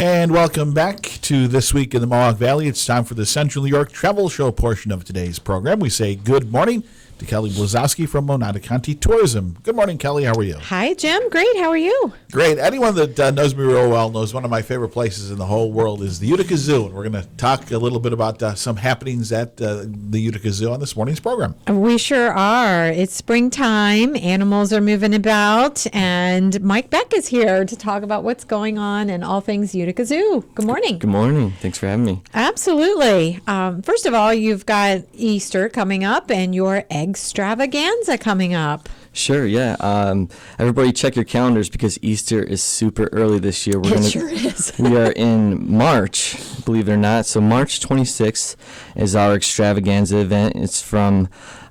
And welcome back to This Week in the Mohawk Valley. It's time for the Central New York Travel Show portion of today's program. We say good morning to Kelly Blazowski from Monada County Tourism. Good morning, Kelly. How are you? Hi, Jim. Great. How are you? Great. Anyone that knows me real well knows one of my favorite places in the whole world is the Utica Zoo. And we're going to talk a little bit about some happenings at the Utica Zoo on this morning's program. We sure are. It's springtime. Animals are moving about. And Mike Beck is here to talk about what's going on and all things Utica Zoo. Good morning. Good morning. Thanks for having me. Absolutely. First of all, you've got Easter coming up and your Eggstravaganza coming up. Sure, yeah. Everybody check your calendars because Easter is super early this year. Sure is. We are in March, believe it or not. So March 26th is our extravaganza event. It's from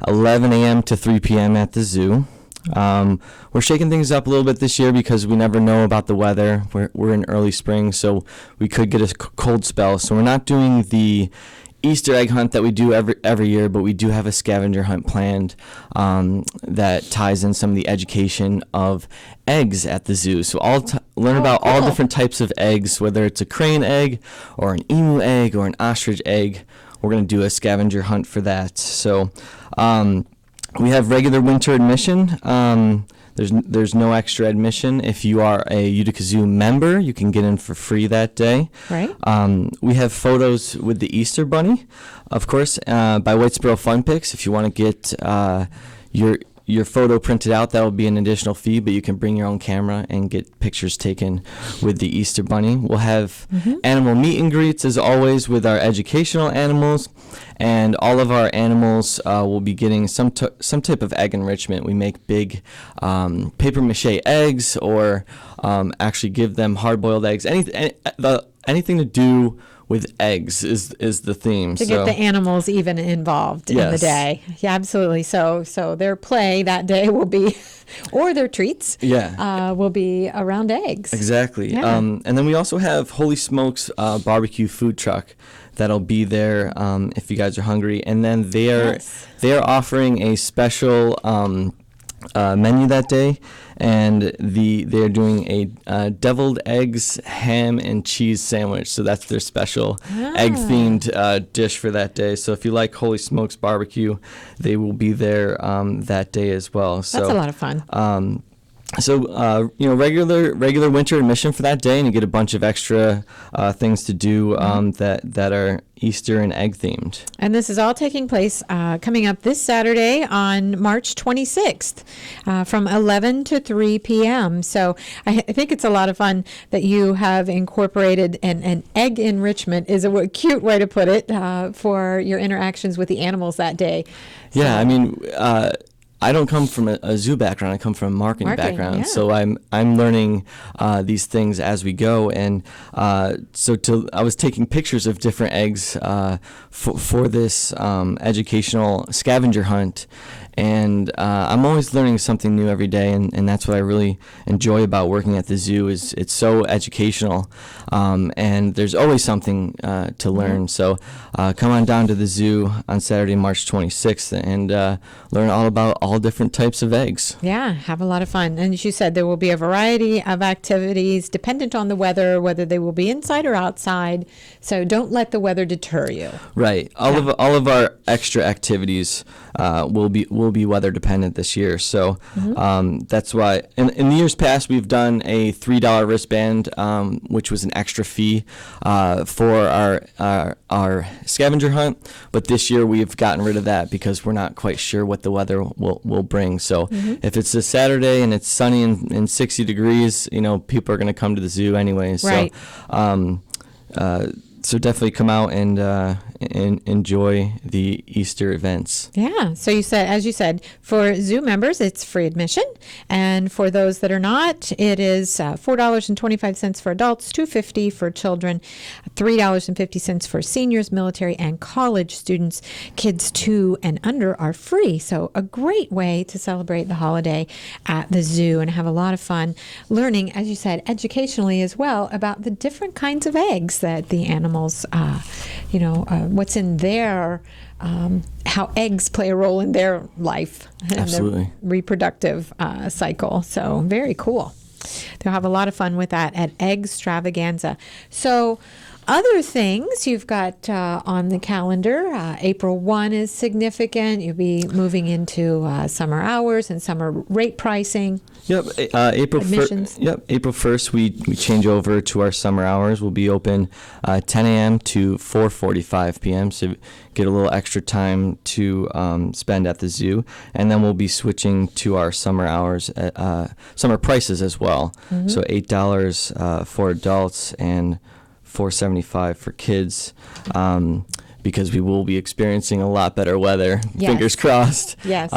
11 a.m. to 3 p.m. at the zoo. We're shaking things up a little bit this year because we never know about the weather. We're in early spring, so we could get a cold spell. So we're not doing the Easter egg hunt that we do every year, but we do have a scavenger hunt planned that ties in some of the education of eggs at the zoo. So I'll learn about all different types of eggs, whether it's a crane egg or an emu egg or an ostrich egg. We're going to do a scavenger hunt for that. So we have regular winter admission. There's no extra admission. If you are a Utica Zoo member, you can get in for free that day. Right. We have photos with the Easter Bunny, of course, by Whitesboro Fun Pics. If you want to get your photo printed out, that will be an additional fee, but you can bring your own camera and get pictures taken with the Easter Bunny. We'll have animal meet and greets, as always, with our educational animals, and all of our animals will be getting some type of egg enrichment. We make big paper mache eggs, or actually give them hard-boiled eggs. Anything to do with eggs is the theme. To get the animals even involved in the day. Yeah, absolutely. So their play that day will be, or their treats, will be around eggs. Exactly. Yeah. And then we also have Holy Smokes barbecue food truck that'll be there if you guys are hungry. And then they are offering a special menu that day, and they're doing a deviled eggs, ham, and cheese sandwich. So that's their special egg-themed dish for that day. So if you like Holy Smokes barbecue, they will be there that day as well. So that's a lot of fun. Regular winter admission for that day, and you get a bunch of extra things to do that are Easter and egg themed. And this is all taking place coming up this Saturday on March 26th from 11 to 3 p.m. So I think it's a lot of fun that you have incorporated an egg enrichment is a cute way to put it for your interactions with the animals that day. Yeah, I mean, I don't come from a zoo background. I come from a marketing background. Yeah. So I'm learning these things as we go. And I was taking pictures of different eggs for this educational scavenger hunt. And I'm always learning something new every day, and that's what I really enjoy about working at the zoo. Is it's so educational, and there's always something to learn. So come on down to the zoo on Saturday, March 26th, and learn all about all different types of eggs. Yeah, have a lot of fun. And as you said, there will be a variety of activities dependent on the weather, whether they will be inside or outside. So don't let the weather deter you. Right. All of our extra activities will be weather dependent this year. So that's why in the years past we've done a $3 wristband, which was an extra fee for our scavenger hunt. But this year we've gotten rid of that because we're not quite sure what the weather will bring. So if it's a Saturday and it's sunny and 60 degrees, people are going to come to the zoo anyway. Right. So definitely come out and enjoy the Easter events. Yeah. So as you said, for zoo members, it's free admission, and for those that are not, it is $4.25 for adults, $2.50 for children, $3.50 for seniors, military, and college students. Kids 2 and under are free. So a great way to celebrate the holiday at the zoo and have a lot of fun learning, as you said, educationally as well about the different kinds of eggs that the animals, what's in their, how eggs play a role in their life and Absolutely. their reproductive cycle. So very cool. they'll have a lot of fun with that at Eggstravaganza. So other things you've got on the calendar, April 1 is significant. You'll be moving into summer hours and summer rate pricing. Yep, April Admissions. 1st. Yep, April 1st we change over to our summer hours. We'll be open 10 a.m. to 4:45 p.m. So get a little extra time to spend at the zoo, and then we'll be switching to our summer hours, summer prices as well. Mm-hmm. So $8 for adults and $4.75 for kids. Because we will be experiencing a lot better weather. Yes. Fingers crossed. Yes.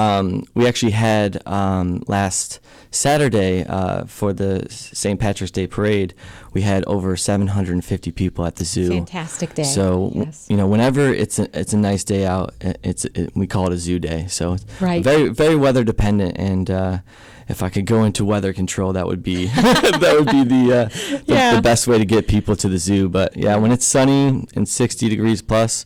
We actually had last Saturday for the St. Patrick's Day Parade, we had over 750 people at the zoo. Fantastic day. So Yes. whenever it's a nice day out, we call it a zoo day. So it's Right. very very weather dependent, and if I could go into weather control, that would be the best way to get people to the zoo. But yeah, when it's sunny and 60 degrees plus,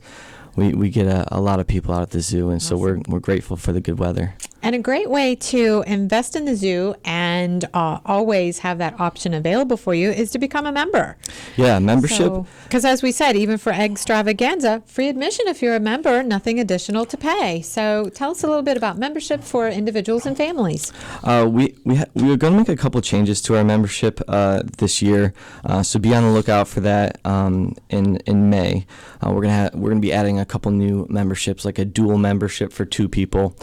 we get a lot of people out at the zoo, and so we're grateful for the good weather. And a great way to invest in the zoo and always have that option available for you is to become a member. Yeah, membership. Because as we said, even for Eggstravaganza, free admission if you're a member, nothing additional to pay. So tell us a little bit about membership for individuals and families. We are going to make a couple changes to our membership this year, so be on the lookout for that in May. We're gonna be adding a couple new memberships, like a dual membership for 2 people,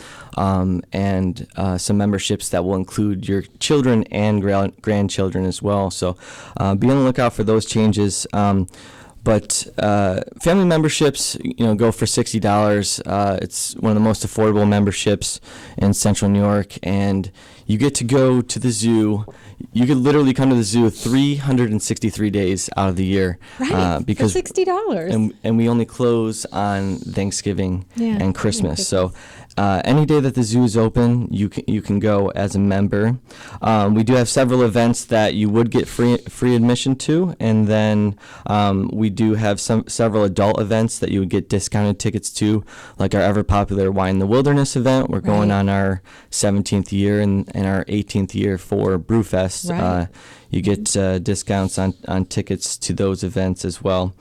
and some memberships that will include your children and grandchildren as well. So be on the lookout for those changes. But family memberships, go for $60. It's one of the most affordable memberships in Central New York, and you get to go to the zoo. You could literally come to the zoo 363 days out of the year, Right, because for $60. and we only close on Thanksgiving Yeah, and Christmas. So any day that the zoo is open, you can go as a member. We do have several events that you would get free admission to, and then we do have several adult events that you would get discounted tickets to, like our ever popular Wine in the Wilderness event. We're going on our 17th year and our 18th year for Brewfest. Right. You get discounts on tickets to those events as well.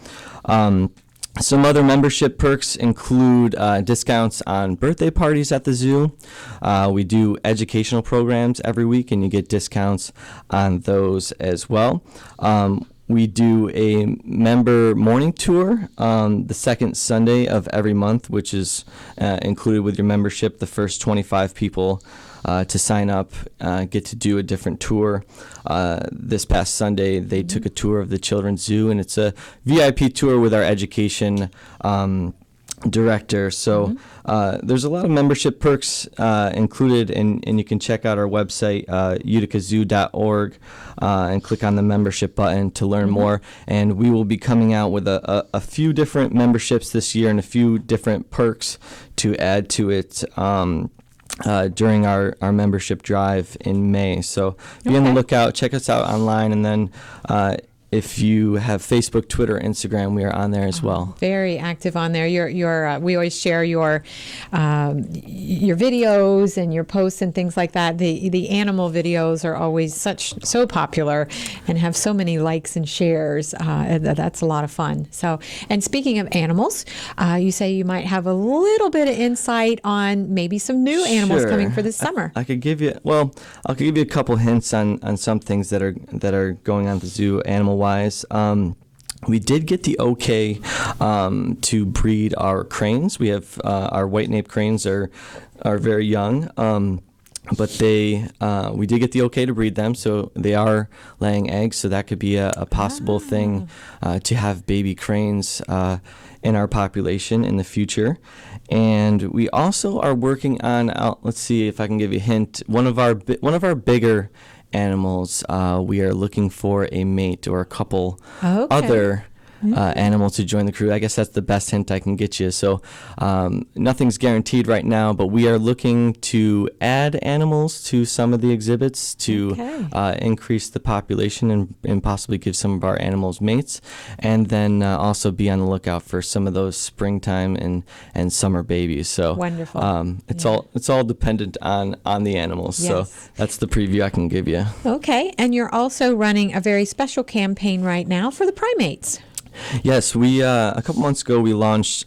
Some other membership perks include discounts on birthday parties at the zoo. We do educational programs every week, and you get discounts on those as well. We do a member morning tour the second Sunday of every month, which is included with your membership. The first 25 people to sign up get to do a different tour. This past Sunday, they took a tour of the Children's Zoo, and it's a VIP tour with our education director. So there's a lot of membership perks included, and you can check out our website, uticazoo.org, and click on the membership button to learn more. And we will be coming out with a few different memberships this year and a few different perks to add to it during our membership drive in May. So be on the lookout. Check us out online, and then if you have Facebook, Twitter, Instagram, we are on there as well. Very active on there. We always share your videos and your posts and things like that. The animal videos are always so popular and have so many likes and shares. That's a lot of fun. So, and speaking of animals, you say you might have a little bit of insight on maybe some new animals coming for this summer. I could give you a couple hints on some things that are going on at the zoo animal-wise. We did get the okay to breed our cranes. We have our white-naped cranes are very young, but we did get the okay to breed them, so they are laying eggs. So that could be a possible thing to have baby cranes in our population in the future. And we also are working on. Let's see if I can give you a hint. One of our bigger animals, we are looking for a mate or a couple other animal to join the crew. I guess that's the best hint I can get you. So nothing's guaranteed right now, but we are looking to add animals to some of the exhibits to increase the population and possibly give some of our animals mates, and then also be on the lookout for some of those springtime and summer babies. So wonderful. It's all dependent on the animals. Yes. So that's the preview I can give you. Okay, and you're also running a very special campaign right now for the primates. Yes, we a couple months ago we launched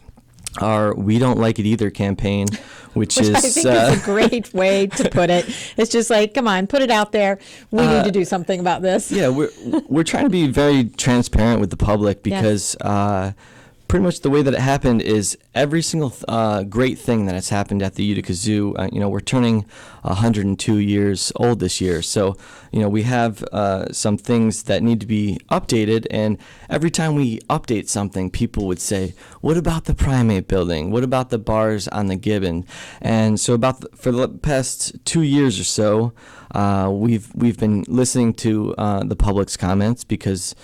our "We Don't Like It Either" campaign, which is I think is a great way to put it. It's just like, come on, put it out there. We need to do something about this. Yeah, we're trying to be very transparent with the public because pretty much the way that it happened is every single great thing that has happened at the Utica Zoo. We're turning 102 years old this year, so we have some things that need to be updated. And every time we update something, people would say, "What about the primate building? What about the bars on the gibbon?" And so for the past 2 years or so, we've been listening to the public's comments because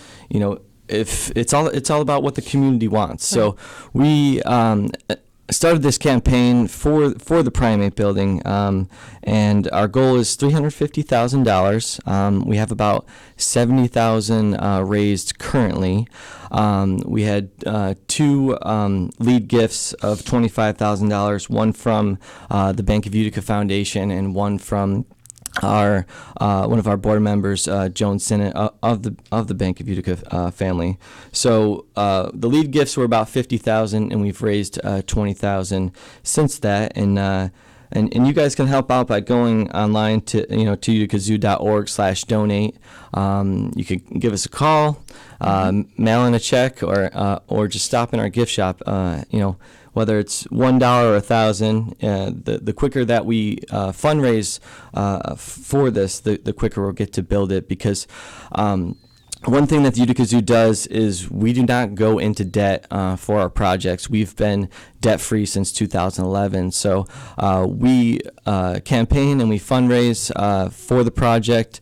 if it's all about what the community wants. So we started this campaign for the primate building, and our goal is $350,000. We have about $70,000 raised currently. We had two lead gifts of $25,000, one from the Bank of Utica Foundation and one from one of our board members, Joan Sinnott, of the Bank of Utica family. So the lead gifts were about $50,000, and we've raised $20,000 since that. And you guys can help out by going online to uticazoo.org/donate. You can give us a call, mail in a check, or just stop in our gift shop. Whether it's $1 or $1,000, the quicker that we fundraise for this, the quicker we'll get to build it. Because one thing that the Utica Zoo does is we do not go into debt for our projects. We've been debt-free since 2011. So we campaign and we fundraise for the project.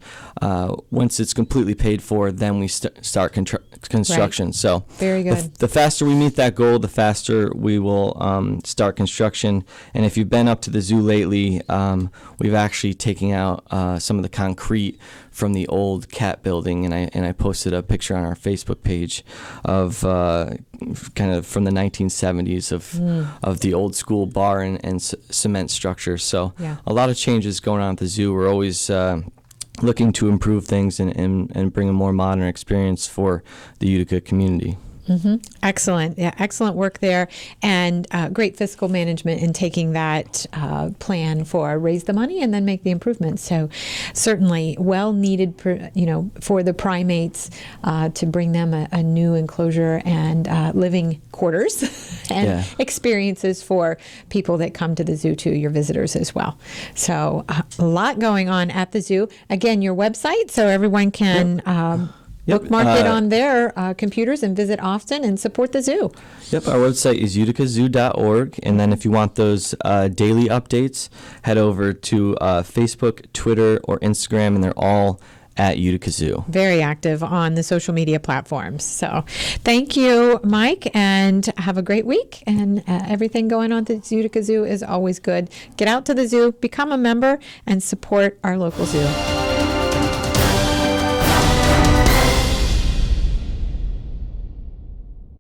Once it's completely paid for, then we start construction. Right. So very good. The faster we meet that goal, the faster we will start construction. And if you've been up to the zoo lately, we've actually taken out some of the concrete from the old cat building, and I posted a picture on our Facebook page of kind of from the 1970s of the old school bar and cement structure. So a lot of changes going on at the zoo. We're always looking to improve things and bring a more modern experience for the Utica community. Mm-hmm. Excellent. Yeah, excellent work there, and great fiscal management in taking that plan for raise the money and then make the improvements. So certainly well needed, for the primates to bring them a new enclosure and living quarters and experiences for people that come to the zoo too, your visitors as well. So a lot going on at the zoo. Again, your website, so everyone can bookmark it on their computers and visit often and support the zoo. Yep, our website is uticazoo.org, and then if you want those daily updates, head over to Facebook, Twitter, or Instagram, and they're all at Utica Zoo. Very active on the social media platforms. So thank you, Mike, and have a great week. And everything going on at the Utica Zoo is always good. Get out to the zoo, become a member, and support our local zoo.